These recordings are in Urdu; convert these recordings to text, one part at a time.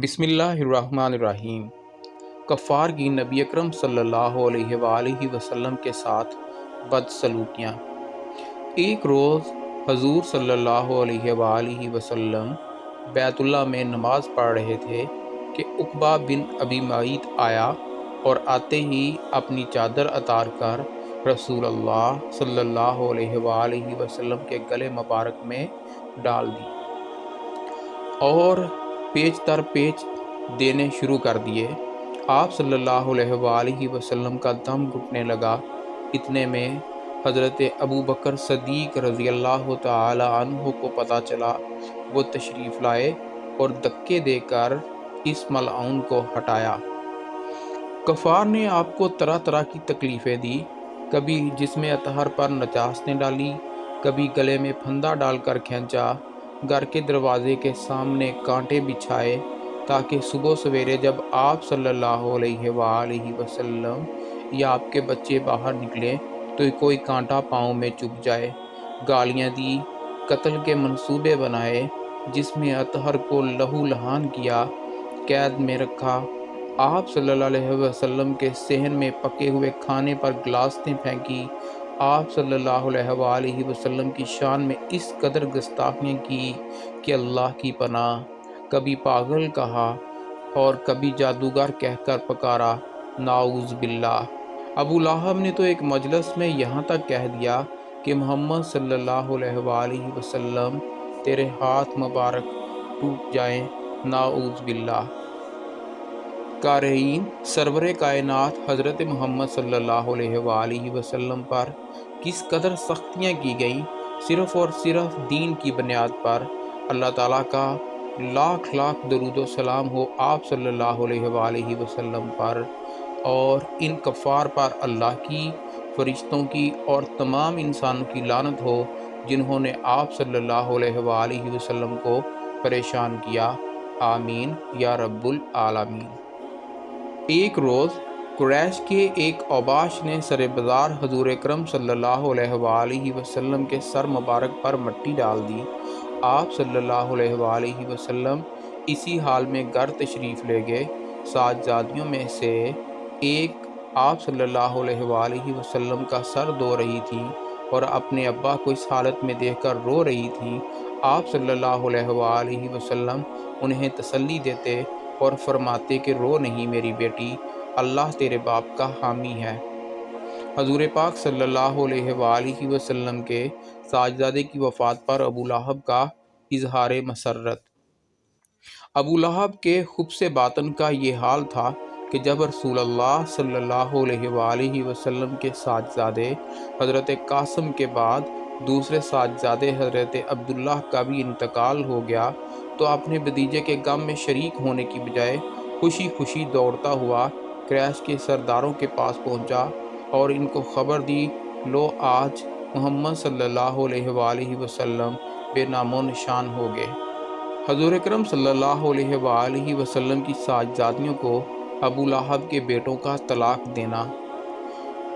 بسم اللہ الرحمن الرحیم۔ کفار کی نبی اکرم صلی اللہ علیہ وآلہ وسلم کے ساتھ بدسلوکیاں۔ ایک روز حضور صلی اللہ علیہ وآلہ وسلم بیت اللہ میں نماز پڑھ رہے تھے کہ عقبہ بن ابی معیط آیا اور آتے ہی اپنی چادر اتار کر رسول اللہ صلی اللہ علیہ وآلہ وسلم کے گلے مبارک میں ڈال دی اور پیچ در پیچ دینے شروع کر دیے۔ آپ صلی اللہ علیہ وآلہ وسلم کا دم گھٹنے لگا۔ اتنے میں حضرت ابو بکر صدیق رضی اللہ تعالی عنہ کو پتہ چلا۔ وہ تشریف لائے اور دھکے دے کر اس ملعون کو ہٹایا۔ کفار نے آپ کو طرح طرح کی تکلیفیں دی، کبھی جسم اطہر پر نچاستیں ڈالی، کبھی گلے میں پھندا ڈال کر کھینچا، گھر کے دروازے کے سامنے کانٹے بچھائے تاکہ صبح سویرے جب آپ صلی اللہ علیہ وآلہ وسلم یا آپ کے بچے باہر نکلیں تو کوئی کانٹا پاؤں میں چبھ جائے۔ گالیاں دی، قتل کے منصوبے بنائے، جسم اطہر کو لہو لہان کیا، قید میں رکھا۔ آپ صلی اللہ علیہ وسلم کے صحن میں پکے ہوئے کھانے پر گلاسیں پھینکی۔ آپ صلی اللہ علیہ وآلہ وسلم کی شان میں اس قدر گستاخیاں کی کہ اللہ کی پناہ، کبھی پاگل کہا اور کبھی جادوگر کہہ کر پکارا، نعوذ باللہ۔ ابو لہب نے تو ایک مجلس میں یہاں تک کہہ دیا کہ محمد صلی اللہ علیہ وآلہ وسلم تیرے ہاتھ مبارک ٹوٹ جائیں، نعوذ باللہ۔ قارئین، سرور کائنات حضرت محمد صلی اللہ علیہ وآلہ وسلم پر کس قدر سختیاں کی گئیں، صرف اور صرف دین کی بنیاد پر۔ اللہ تعالیٰ کا لاکھ لاکھ درود و سلام ہو آپ صلی اللہ علیہ وآلہ وسلم پر اور ان کفار پر اللہ کی، فرشتوں کی اور تمام انسانوں کی لعنت ہو جنہوں نے آپ صلی اللہ علیہ وآلہ وسلم کو پریشان کیا، آمین یا رب العالمین۔ ایک روز قریش کے ایک اوباش نے سر بازار حضور اکرم صلی اللہ علیہ وآلہ وسلم کے سر مبارک پر مٹی ڈال دی۔ آپ صلی اللہ علیہ وآلہ وسلم اسی حال میں گھر تشریف لے گئے۔ صاحبزادیوں میں سے ایک آپ صلی اللہ علیہ وآلہ وسلم کا سر دھو رہی تھی اور اپنے ابا کو اس حالت میں دیکھ کر رو رہی تھی۔ آپ صلی اللہ علیہ وآلہ وسلم انہیں تسلی دیتے اور فرماتے کہ رو نہیں میری بیٹی، اللہ تیرے باپ کا حامی ہے۔ حضور پاک صلی اللہ علیہ وآلہ وسلم کے صاحبزادے کی وفات پر ابو لہب کا اظہار مسرت۔ ابو لہب کے خبث باطن کا یہ حال تھا کہ جب رسول اللہ صلی اللہ علیہ وآلہ وسلم کے صاحبزادے حضرت قاسم کے بعد دوسرے صاحبزادے حضرت عبداللہ کا بھی انتقال ہو گیا تو اپنے بھتیجے کے غم میں شریک ہونے کی بجائے خوشی خوشی دوڑتا ہوا قریش کے سرداروں کے پاس پہنچا اور ان کو خبر دی، لو آج محمد صلی اللہ علیہ وآلہ وسلم بے نام و نشان ہو گئے۔ حضور اکرم صلی اللہ علیہ وآلہ وسلم کی صاحبزادیوں کو ابو لہب کے بیٹوں کا طلاق دینا۔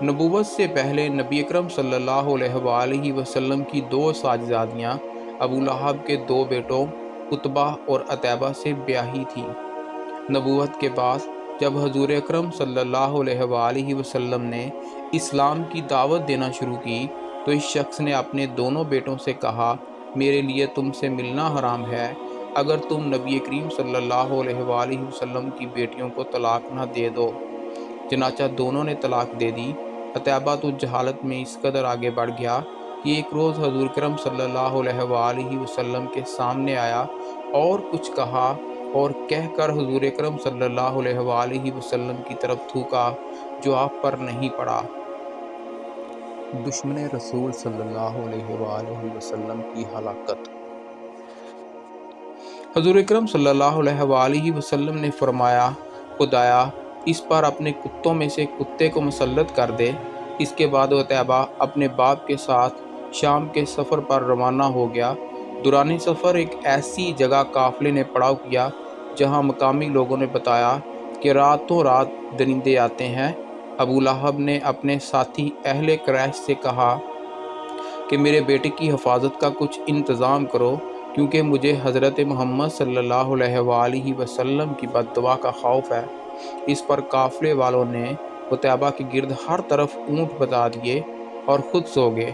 نبوت سے پہلے نبی اکرم صلی اللہ علیہ وآلہ وسلم کی دو صاحبزادیاں ابو لہب کے دو بیٹوں عتبہ اور عتیبہ سے بیاہی تھیں۔ نبوت کے بعد جب حضور اکرم صلی اللہ علیہ وآلہ وسلم نے اسلام کی دعوت دینا شروع کی تو اس شخص نے اپنے دونوں بیٹوں سے کہا، میرے لیے تم سے ملنا حرام ہے اگر تم نبی کریم صلی اللہ علیہ وآلہ وسلم کی بیٹیوں کو طلاق نہ دے دو۔ چنانچہ دونوں نے طلاق دے دی۔ عتیبہ تو جہالت میں اس قدر آگے بڑھ گیا کہ ایک روز حضور اکرم صلی اللہ علیہ وآلہ وسلم کے سامنے آیا اور کچھ کہا اور کہہ کر حضور اکرم صلی اللہ علیہ وآلہ وسلم کی طرف تھوکا جو آپ پر نہیں پڑا۔ دشمن رسول صلی اللہ علیہ وآلہ وسلم کی ہلاکت۔ حضور اکرم صلی اللہ علیہ وآلہ وسلم نے فرمایا، خدایا اس پر اپنے کتوں میں سے کتے کو مسلط کر دے۔ اس کے بعد عتیبہ اپنے باپ کے ساتھ شام کے سفر پر روانہ ہو گیا۔ دوران سفر ایک ایسی جگہ قافلے نے پڑاؤ کیا جہاں مقامی لوگوں نے بتایا کہ راتوں رات درندے آتے ہیں۔ ابو لہب نے اپنے ساتھی اہل قریش سے کہا کہ میرے بیٹے کی حفاظت کا کچھ انتظام کرو۔ کیونکہ مجھے حضرت محمد صلی اللہ علیہ وآلہ وسلم کی بد دعا کا خوف ہے۔ اس پر قافلے والوں نے قتیبہ کے گرد ہر طرف اونٹ بتا دیے اور خود سو گئے۔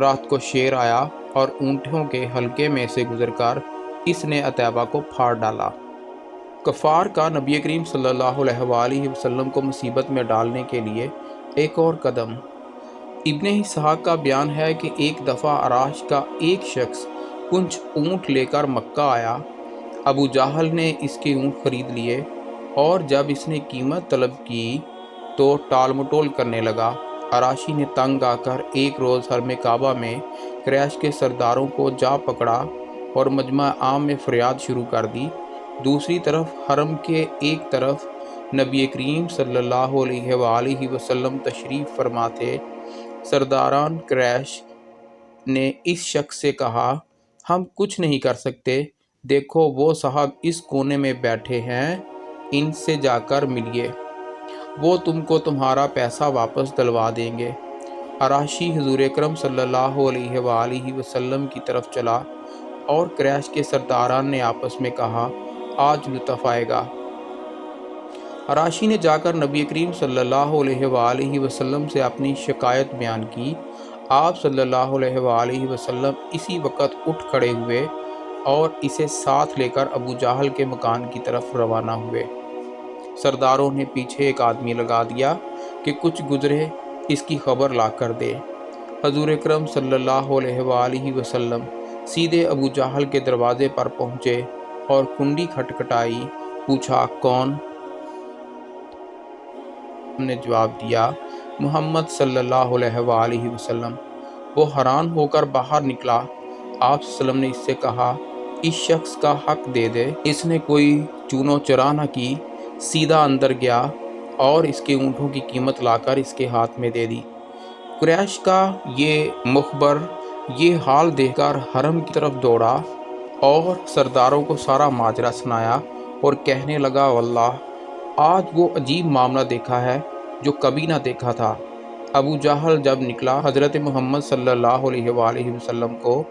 رات کو شیر آیا اور اونٹوں کے حلقے میں سے گزر کر اس نے عتیبہ کو پھاڑ ڈالا۔ کفار کا نبی کریم صلی اللہ علیہ وآلہ وسلم کو مصیبت میں ڈالنے کے لیے ایک اور قدم۔ ابن اسحاق کا بیان ہے کہ ایک دفعہ عراش کا ایک شخص کچھ اونٹ لے کر مکہ آیا۔ ابو جہل نے اس کے اونٹ خرید لیے اور جب اس نے قیمت طلب کی تو ٹال مٹول کرنے لگا۔ عراشی نے تنگ آ کر ایک روز حرم کعبہ میں قریش کے سرداروں کو جا پکڑا اور مجمع عام میں فریاد شروع کر دی۔ دوسری طرف حرم کے ایک طرف نبی کریم صلی اللہ علیہ وآلہ وسلم تشریف فرما تھے۔ سرداران قریش نے اس شخص سے کہا، ہم کچھ نہیں کر سکتے، دیکھو وہ صاحب اس کونے میں بیٹھے ہیں، ان سے جا کر ملیے، وہ تم کو تمہارا پیسہ واپس دلوا دیں گے۔ عراشی حضور اکرم صلی اللہ علیہ وآلہ وسلم کی طرف چلا اور قریش کے سرداران نے آپس میں کہا، آج لطف آئے گا۔ عراشی نے جا کر نبی کریم صلی اللہ علیہ وآلہ وسلم سے اپنی شکایت بیان کی۔ آپ صلی اللہ علیہ وآلہ وسلم اسی وقت اٹھ کھڑے ہوئے اور اسے ساتھ لے کر ابو جہل کے مکان کی طرف روانہ ہوئے۔ سرداروں نے پیچھے ایک آدمی لگا دیا کہ کچھ گزرے اس کی خبر لا کر دے۔ حضور اکرم صلی اللہ علیہ وآلہ وسلم سیدھے ابو جہل کے دروازے پر پہنچے اور کنڈی کھٹکھٹائی، پوچھا کون؟ ہم نے جواب دیا، محمد صلی اللہ علیہ وآلہ وسلم۔ وہ حیران ہو کر باہر نکلا۔ آپ صلی اللہ علیہ وسلم نے اس سے کہا، اس شخص کا حق دے دے۔ اس نے کوئی چون و چرا نہ کی، سیدھا اندر گیا اور اس کے اونٹوں کی قیمت لا کر اس کے ہاتھ میں دے دی۔ قریش کا یہ مخبر یہ حال دیکھ کر حرم کی طرف دوڑا اور سرداروں کو سارا ماجرا سنایا اور کہنے لگا، واللہ آج وہ عجیب معاملہ دیکھا ہے جو کبھی نہ دیکھا تھا۔ ابو جہل جب نکلا، حضرت محمد صلی اللہ علیہ وآلہ وسلم کو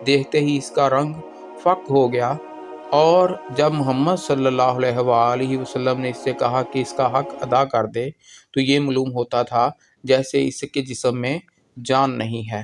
دیکھتے ہی اس کا رنگ فک ہو گیا، اور جب محمد صلی اللہ علیہ وآلہ وسلم نے اس سے کہا کہ اس کا حق ادا کر دے تو یہ معلوم ہوتا تھا جیسے اس کے جسم میں جان نہیں ہے۔